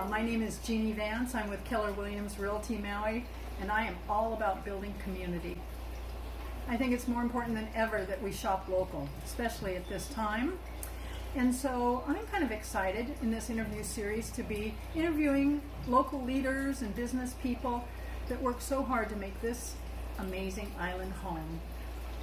My name is Jeanie Vance. I'm with Keller Williams Realty Maui, and I am all about building community. I think it's more important than ever that we shop local, especially at this time. And so I'm kind of excited in this interview series to be interviewing local leaders and business people that work so hard to make this amazing island home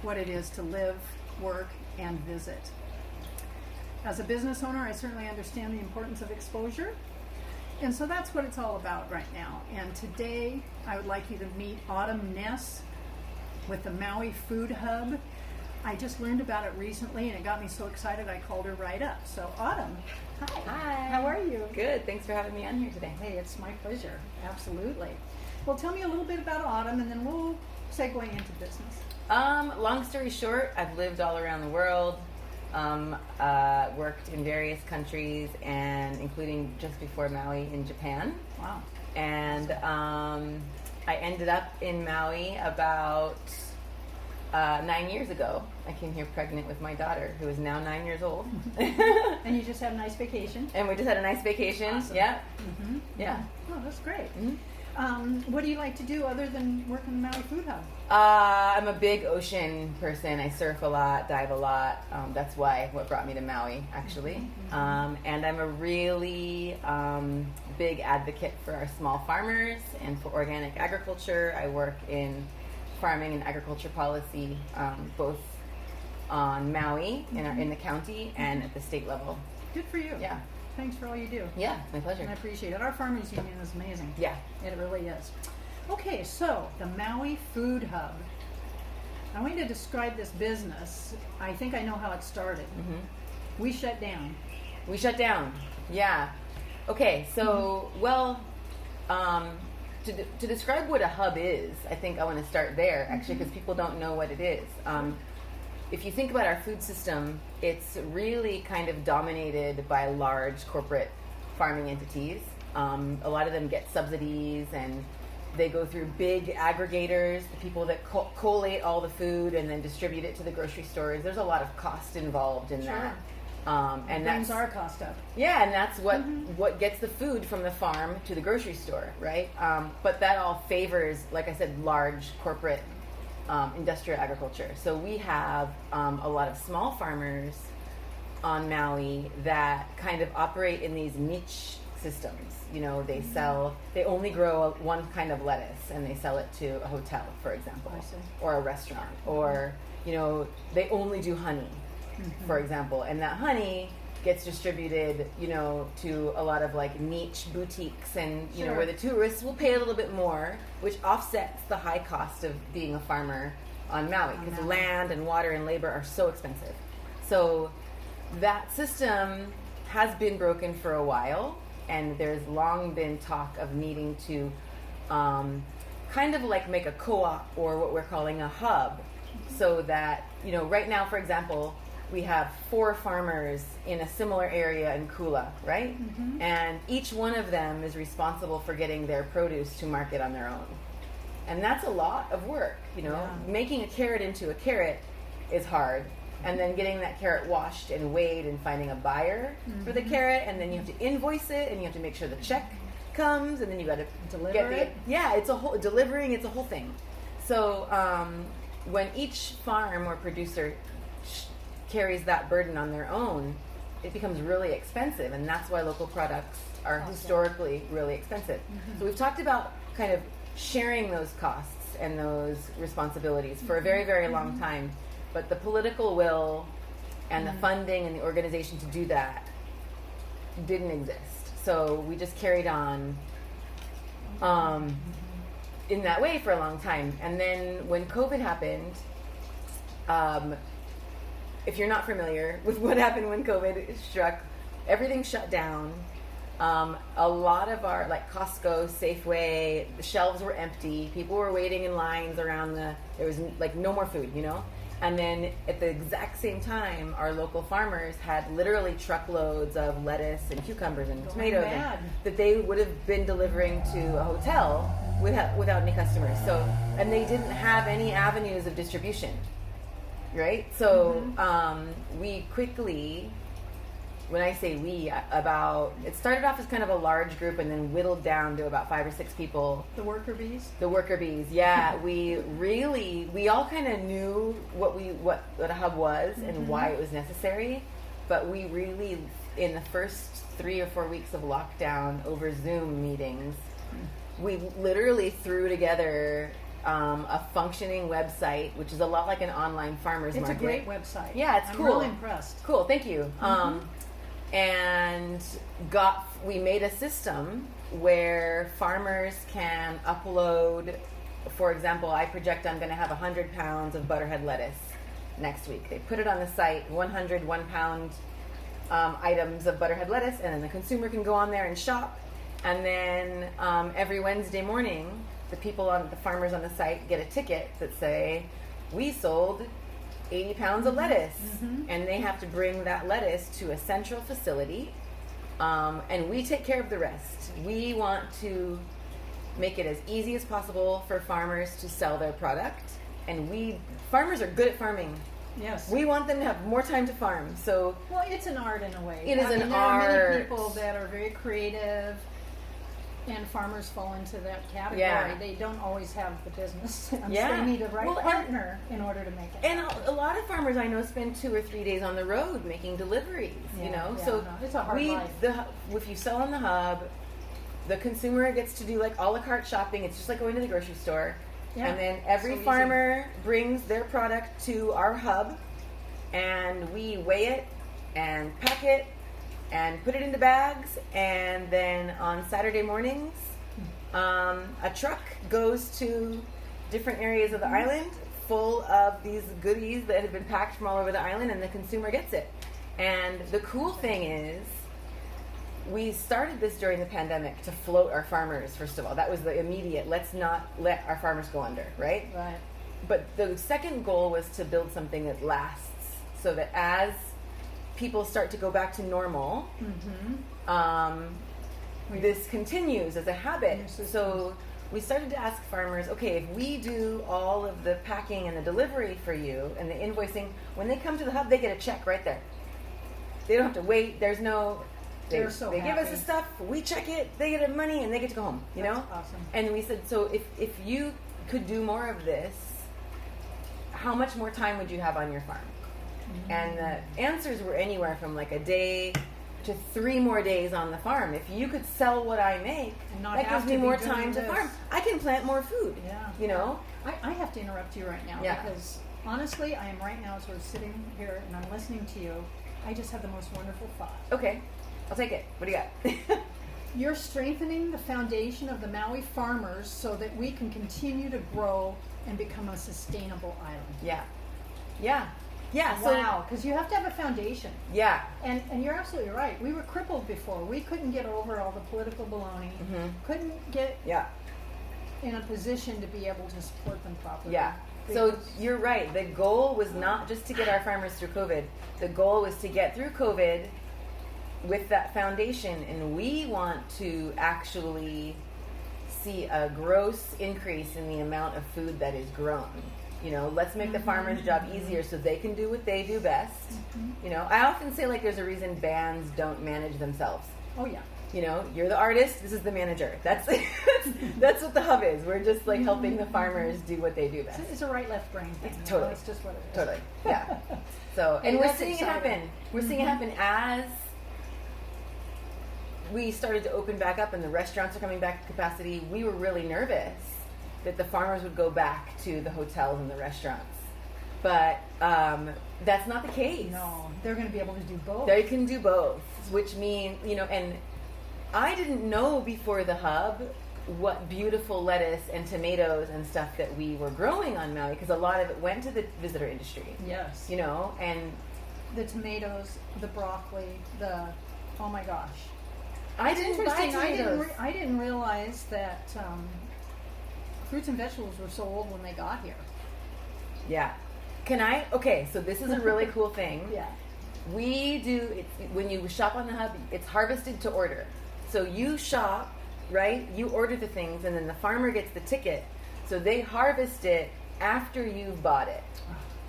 what it is to live, work, and visit. As a business owner, I certainly understand the importance of exposure. And so that's what it's all about right now. And today, I would like you to meet Autumn Ness with the Maui Food Hub. I just learned about it recently, and it got me so excited I called her right up. So Autumn, hi. Hi. How are you? Good. Thanks for having me on here today. Hey, it's my pleasure. Absolutely. Well, tell me a little bit about Autumn, and then we'll segue into business. Long story short, I've lived all around the world. Worked in various countries, and including just before Maui in Japan. Wow. And I ended up in Maui about 9 years ago. I came here pregnant with my daughter, who is now 9 years old. And you just had a nice vacation? And we just had a nice vacation. Awesome. Yeah. Mm-hmm. Yeah. Oh, that's great. Mm-hmm. What do you like to do other than work in the Maui Food Hub? I'm a big ocean person. I surf a lot, dive a lot. That's what brought me to Maui, actually. Mm-hmm. And I'm a really big advocate for our small farmers and for organic agriculture. I work in farming and agriculture policy, both on Maui, in the county, and at the state level. Good for you. Yeah. Thanks for all you do. Yeah, it's my pleasure. And I appreciate it. Our Farmers Union is amazing. Yeah. It really is. Okay, so the Maui Food Hub. I want you to describe this business. I think I know how it started. Mm-hmm. We shut down. We shut down. Yeah. Okay, so, to describe what a hub is, I think I want to start there, actually, because people don't know what it is. If you think about our food system, it's really kind of dominated by large corporate farming entities. A lot of them get subsidies, and they go through big aggregators, the people that collate all the food and then distribute it to the grocery stores. There's a lot of cost involved in that. And brings that's our cost up. Yeah, and that's what gets the food from the farm to the grocery store, right? But that all favors, like I said, large corporate industrial agriculture. So we have a lot of small farmers on Maui that kind of operate in these niche systems. You know, they only grow one kind of lettuce, and they sell it to a hotel, for example, or a restaurant, or, you know, they only do honey, for example, and that honey gets distributed, you know, to a lot of like niche boutiques, and you know, where the tourists will pay a little bit more, which offsets the high cost of being a farmer on Maui, because land and water and labor are so expensive. So that system has been broken for a while, and there's long been talk of needing to kind of like make a co-op, or what we're calling a hub, so that, you know, right now, for example, we have 4 farmers in a similar area in Kula, right? Mm-hmm. And each one of them is responsible for getting their produce to market on their own. And that's a lot of work, you know? Yeah. Making a carrot into a carrot is hard. And then getting that carrot washed and weighed and finding a buyer for the carrot, and then you have to invoice it, and you have to make sure the check comes, and then you got to deliver it. Yeah, it's a whole delivering. It's a whole thing. So when each farm or producer carries that burden on their own, it becomes really expensive, and that's why local products are historically really expensive. So we've talked about kind of sharing those costs and those responsibilities for a very, very long time, but the political will and the funding and the organization to do that didn't exist. So we just carried on in that way for a long time. And then when COVID happened, if you're not familiar with what happened when COVID struck, everything shut down. A lot of our, like Costco, Safeway, the shelves were empty. People were waiting in lines around there was like no more food, you know? And then at the exact same time, our local farmers had literally truckloads of lettuce and cucumbers and tomatoes that they would have been delivering to a hotel without any customers. So, and they didn't have any avenues of distribution, right? So we quickly when I say we, it started off as kind of a large group and then whittled down to about 5 or 6 people. The worker bees? The worker bees, yeah. we all kind of knew what a hub was and why it was necessary, but we really, in the first 3 or 4 weeks of lockdown over Zoom meetings, we literally threw together a functioning website, which is a lot like an online farmer's market. It's a great website. Yeah, it's cool. I'm really impressed. Cool, thank you. And we made a system where farmers can upload, for example, I project I'm going to have 100 pounds of butterhead lettuce next week. They put it on the site, 100 1-pound items of butterhead lettuce, and then the consumer can go on there and shop. And then every Wednesday morning, the farmers on the site get a ticket that say, we sold 80 pounds of lettuce, and they have to bring that lettuce to a central facility, and we take care of the rest. We want to make it as easy as possible for farmers to sell their product, and farmers are good at farming. Yes. We want them to have more time to farm. So, well, it's an art in a way. It is an art. There are many people that are very creative, and farmers fall into that category. Yeah. They don't always have the business. Yeah. They need a right partner in order to make it. And a lot of farmers I know spend 2 or 3 days on the road making deliveries. So it's a hard life. If you sell on the hub, the consumer gets to do like a la carte shopping. It's just like going to the grocery store. Yeah. And then every farmer brings their product to our hub, and we weigh it and pack it and put it into bags, and then on Saturday mornings, a truck goes to different areas of the island full of these goodies that have been packed from all over the island, and the consumer gets it. And the cool thing is, we started this during the pandemic to float our farmers, first of all. That was the immediate, let's not let our farmers go under, right? Right. But the second goal was to build something that lasts, so that as people start to go back to normal, this continues as a habit. So we started to ask farmers, okay, if we do all of the packing and the delivery for you and the invoicing, when they come to the hub, they get a check right there. They don't have to wait. There's no... They give us the stuff, we check it, they get the money, and they get to go home, you know? Awesome. And we said, so if you could do more of this, how much more time would you have on your farm? And the answers were anywhere from like a day to 3 more days on the farm. If you could sell what I make, that gives me more time to farm. I can plant more food. Yeah. You know? I have to interrupt you right now because honestly, I am right now sort of sitting here and I'm listening to you. I just have the most wonderful thought. Okay. I'll take it. What do you got? You're strengthening the foundation of the Maui farmers so that we can continue to grow and become a sustainable island. Yeah. Yeah. Yeah. Wow, because you have to have a foundation. Yeah. And you're absolutely right. We were crippled before. We couldn't get over all the political baloney. Couldn't get in a position to be able to support them properly. Yeah. So you're right. The goal was not just to get our farmers through COVID. The goal was to get through COVID with that foundation, and we want to actually see a gross increase in the amount of food that is grown. You know, let's make the farmer's job easier so they can do what they do best. You know, I often say like there's a reason bands don't manage themselves. Oh yeah. You know, you're the artist, this is the manager. That's what the hub is. We're just like helping the farmers do what they do best. It's a right left brain thing. Totally. It's just what it is. Totally. Yeah. So, and we're seeing it happen. We're seeing it happen as we started to open back up and the restaurants are coming back to capacity. We were really nervous that the farmers would go back to the hotels and the restaurants. But that's not the case. No, they're going to be able to do both. They can do both, which means, you know, and I didn't know before the hub what beautiful lettuce and tomatoes and stuff that we were growing on Maui, because a lot of it went to the visitor industry. Yes. You know, and the tomatoes, the broccoli, oh my gosh. I didn't buy tomatoes. I didn't realize that fruits and vegetables were so old when they got here. Yeah. Okay, so this is a really cool thing. Yeah. We do, when you shop on the hub, it's harvested to order. So you shop, right? You order the things, and then the farmer gets the ticket. So they harvest it after you've bought it.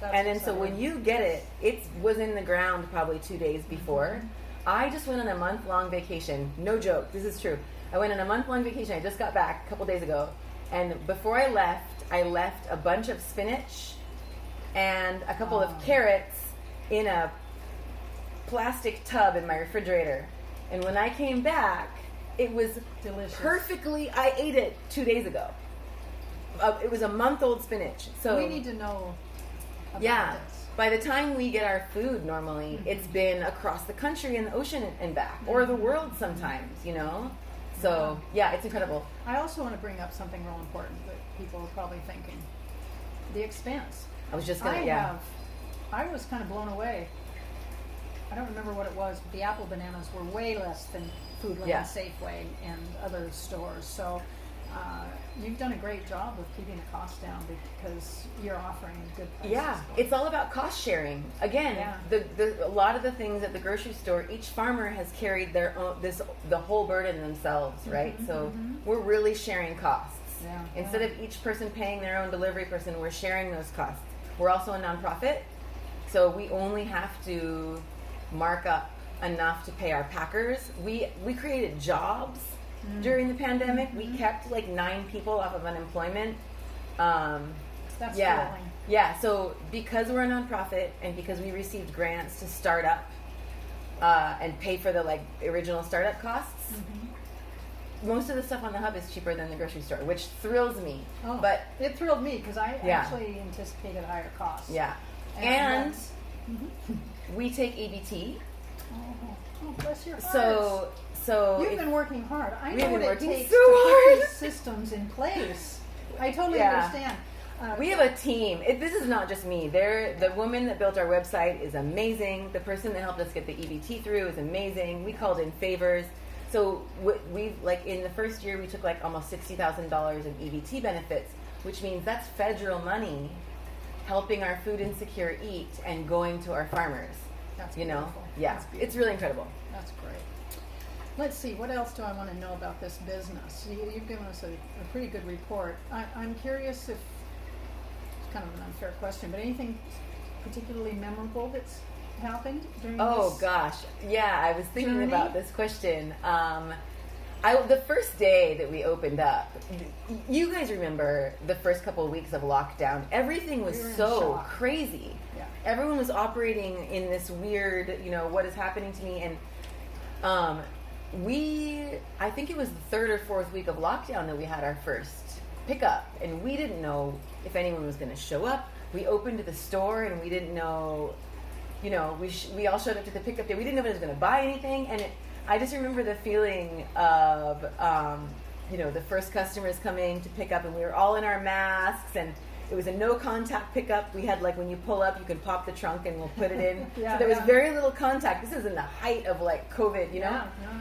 That's and then so when you get it, it was in the ground probably 2 days before. I just went on a month-long vacation. No joke. This is true. I went on a month-long vacation. I just got back a couple days ago. And before I left a bunch of spinach and a couple of carrots in a plastic tub in my refrigerator. And when I came back, it was delicious. Perfectly. I ate it 2 days ago. It was a month-old spinach. So we need to know about this. By the time we get our food normally, it's been across the country and the ocean and back, or the world sometimes, you know? So, yeah, it's incredible. I also want to bring up something real important that people are probably thinking. The expense. I was just going to, I was kind of blown away. I don't remember what it was, but the apple bananas were way less than Foodland, Safeway, and other stores. So you've done a great job of keeping the cost down because you're offering good prices. Yeah, it's all about cost sharing. Again, a lot of the things at the grocery store, each farmer has carried their own the whole burden themselves, right? So we're really sharing costs. Yeah. Instead of each person paying their own delivery person, we're sharing those costs. We're also a nonprofit, so we only have to mark up enough to pay our packers. We created jobs during the pandemic. We kept like 9 people off of unemployment. That's yeah, thrilling. yeah. So because we're a nonprofit and because we received grants to start up and pay for the like original startup costs, most of the stuff on the hub is cheaper than the grocery store, which thrills me. Oh, but it thrilled me because I actually anticipated higher costs. Yeah, and we take EBT. Oh, bless your heart. So you've been working hard. I we've know been what it working takes so to put hard. these systems in place. I totally understand. We have a team. This is not just me. The woman that built our website is amazing. The person that helped us get the EBT through is amazing. We called in favors. So we like in the first year we took like almost $60,000 in EBT benefits, which means that's federal money helping our food insecure eat and going to our farmers. That's beautiful. beautiful. Yeah, That's beautiful. it's really incredible. That's great. Let's see, what else do I want to know about this business? You've given us a pretty good report. I'm curious if, it's kind of an unfair question, but anything particularly memorable that's happened during this? Oh gosh, yeah, I was thinking journey? about this question. The first day that we opened up, you guys remember the first couple of weeks of lockdown, everything was so crazy. Yeah. Everyone was operating in this weird, what is happening to me? And I think it was the 3rd or 4th week of lockdown that we had our first pickup, and we didn't know if anyone was going to show up. We opened the store and we didn't know, we all showed up to the pickup day. We didn't know if it was going to buy anything, and I just remember the feeling of, the first customers coming to pick up, and we were all in our masks, and it was a no-contact pickup. We had, like, when you pull up, you can pop the trunk, and we'll put it in. So there was very little contact. This is in the height of, like, COVID,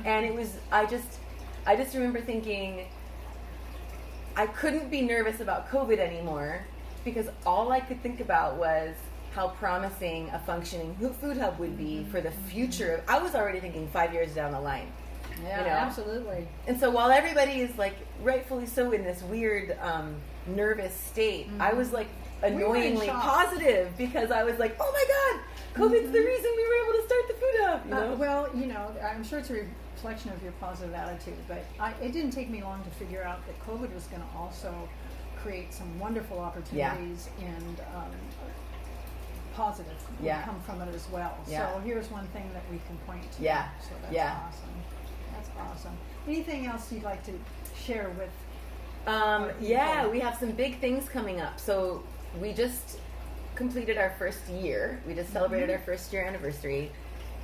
And it was, I just remember thinking, I couldn't be nervous about COVID anymore, because all I could think about was how promising a functioning food hub would be for the future. I was already thinking 5 years down the line. Yeah, absolutely. And so while everybody is like rightfully so in this weird nervous state, I was like annoyingly positive because I was like, oh my God, COVID's the reason we were able to start the food hub. Well, I'm sure it's a reflection of your positive attitude, but it didn't take me long to figure out that COVID was going to also create some wonderful opportunities and positive will come from it as well. Yeah. So here's one thing that we can point to. Yeah. So that's awesome. That's awesome. Anything else you'd like to share with? We have some big things coming up. So we just completed our first year. We just celebrated our first year anniversary,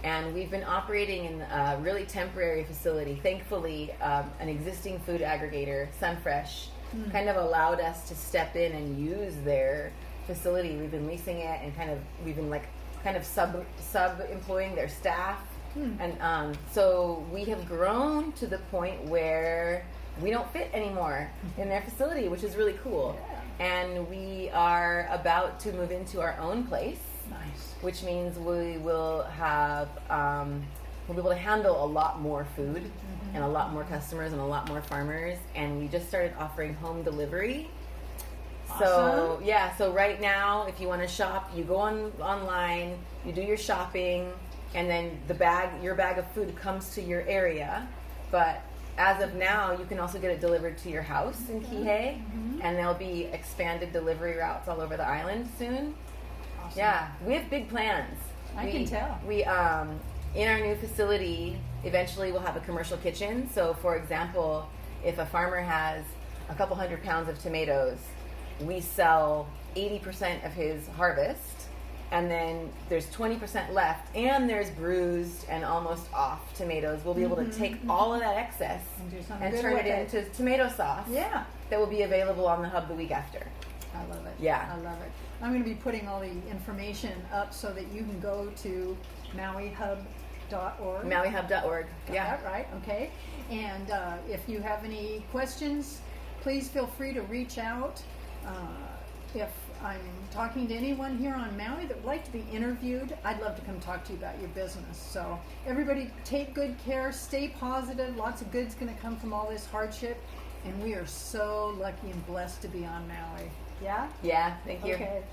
and we've been operating in a really temporary facility. Thankfully, an existing food aggregator, Sunfresh, kind of allowed us to step in and use their facility. We've been leasing it, and we've been sub employing their staff, and so we have grown to the point where we don't fit anymore in their facility, which is really cool. And we are about to move into our own place. Nice. Which means we will have we'll be able to handle a lot more food and a lot more customers and a lot more farmers. And we just started offering home delivery. So so right now, if you want to shop, you go online, you do your shopping, and then your bag of food comes to your area. But as of now, you can also get it delivered to your house in Kihei, and there'll be expanded delivery routes all over the island soon. Awesome. Yeah, we have big plans. I can tell. We in our new facility, eventually we'll have a commercial kitchen. So, for example, if a farmer has a couple 100 pounds of tomatoes, we sell 80% of his harvest, and then there's 20% left, and there's bruised and almost off tomatoes. We'll be able to take all of that excess And do something and good turn with it into tomato sauce. Yeah. That will be available on the hub the week after. I love it. Yeah. I love it. I'm going to be putting all the information up so that you can go to MauiHub.org. MauiHub.org. Got Yeah. that right? Okay. And if you have any questions, please feel free to reach out. If I'm talking to anyone here on Maui that would like to be interviewed, I'd love to come talk to you about your business. So everybody take good care, stay positive. Lots of good's going to come from all this hardship. And we are so lucky and blessed to be on Maui. Yeah? Yeah. Thank you. Okay.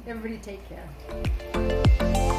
Everybody take care.